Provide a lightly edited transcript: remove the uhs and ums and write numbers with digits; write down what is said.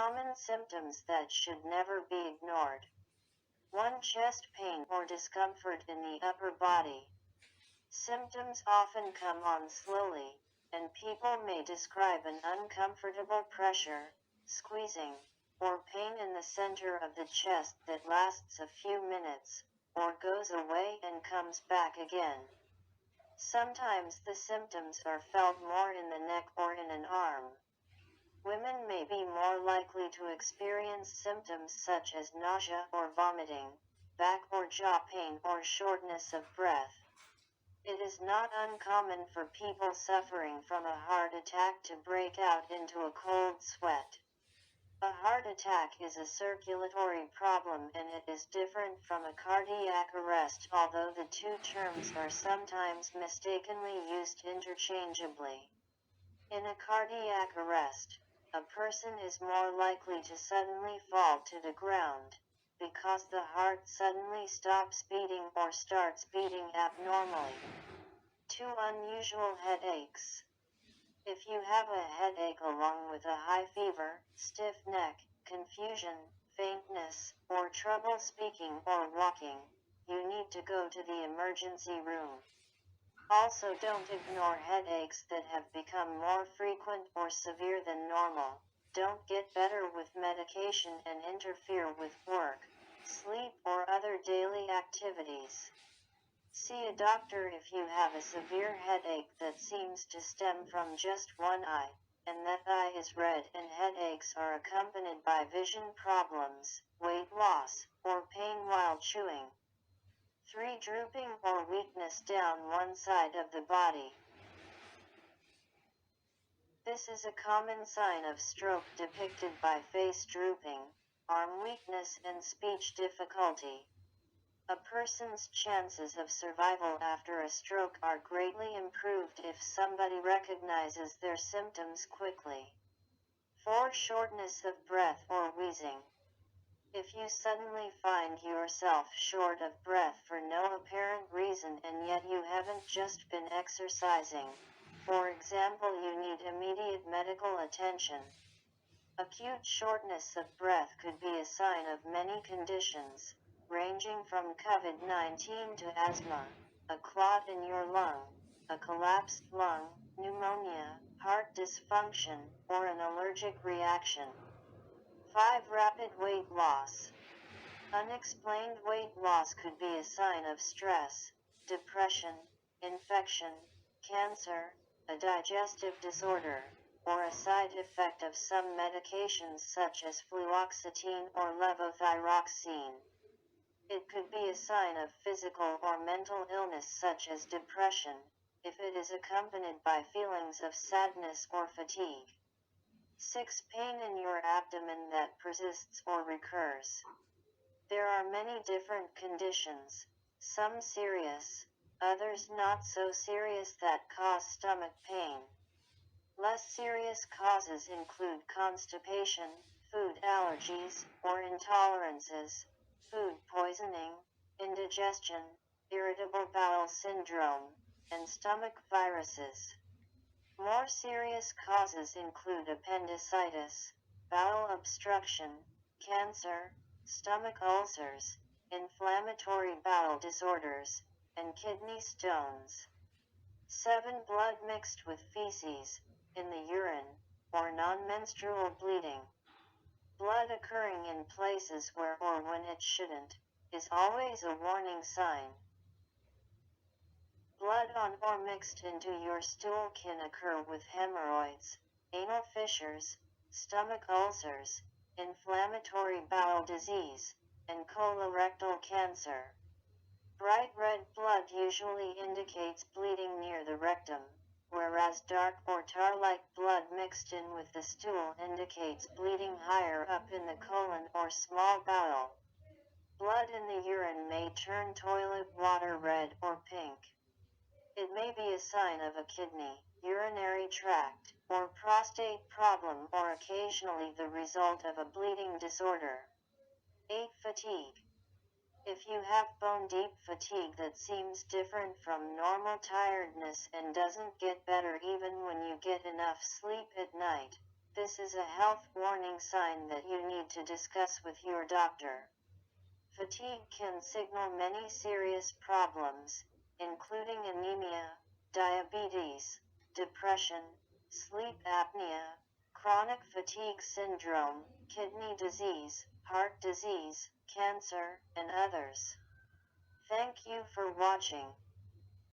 Common symptoms that should never be ignored. 1. Chest pain or discomfort in the upper body. Symptoms often come on slowly, and people may describe an uncomfortable pressure, squeezing, or pain in the center of the chest that lasts a few minutes, or goes away and comes back again. Sometimes the symptoms are felt more in the neck or in an arm. Women may be more likely to experience symptoms such as nausea or vomiting, back or jaw pain or shortness of breath. It is not uncommon for people suffering from a heart attack to break out into a cold sweat. A heart attack is a circulatory problem and it is different from a cardiac arrest, although the two terms are sometimes mistakenly used interchangeably. In a cardiac arrest, a person is more likely to suddenly fall to the ground, because the heart suddenly stops beating or starts beating abnormally. 2. Unusual headaches. If you have a headache along with a high fever, stiff neck, confusion, faintness, or trouble speaking or walking, you need to go to the emergency room. Also, don't ignore headaches that have become more frequent or severe than normal. Don't get better with medication and interfere with work, sleep, or other daily activities. See a doctor if you have a severe headache that seems to stem from just one eye, and that eye is red, and headaches are accompanied by vision problems, weight loss, or pain while chewing. 3. Drooping or weakness down one side of the body. This is a common sign of stroke depicted by face drooping, arm weakness, and speech difficulty. A person's chances of survival after a stroke are greatly improved if somebody recognizes their symptoms quickly. 4. Shortness of breath or wheezing. If you suddenly find yourself short of breath for no apparent reason and yet you haven't just been exercising, for example, you need immediate medical attention. Acute shortness of breath could be a sign of many conditions, ranging from COVID-19 to asthma, a clot in your lung, a collapsed lung, pneumonia, heart dysfunction, or an allergic reaction. 5. Rapid weight loss. Unexplained weight loss could be a sign of stress, depression, infection, cancer, a digestive disorder, or a side effect of some medications such as fluoxetine or levothyroxine. It could be a sign of physical or mental illness such as depression, if it is accompanied by feelings of sadness or fatigue. 6. Pain in your abdomen that persists or recurs. There are many different conditions, some serious, others not so serious, that cause stomach pain. Less serious causes include constipation, food allergies or intolerances, food poisoning, indigestion, irritable bowel syndrome, and stomach viruses. More serious causes include appendicitis, bowel obstruction, cancer, stomach ulcers, inflammatory bowel disorders, and kidney stones. 7. Blood mixed with feces, in the urine, or non-menstrual bleeding. Blood occurring in places where or when it shouldn't, is always a warning sign. Blood on or mixed into your stool can occur with hemorrhoids, anal fissures, stomach ulcers, inflammatory bowel disease, and colorectal cancer. Bright red blood usually indicates bleeding near the rectum, whereas dark or tar-like blood mixed in with the stool indicates bleeding higher up in the colon or small bowel. Blood in the urine may turn toilet water red or pink. It may be a sign of a kidney, urinary tract, or prostate problem, or occasionally the result of a bleeding disorder. 8. Fatigue. If you have bone-deep fatigue that seems different from normal tiredness and doesn't get better even when you get enough sleep at night, This is a health warning sign that you need to discuss with your doctor. Fatigue can signal many serious problems, including anemia, diabetes, depression, sleep apnea, chronic fatigue syndrome, kidney disease, heart disease, cancer, and others. Thank you for watching.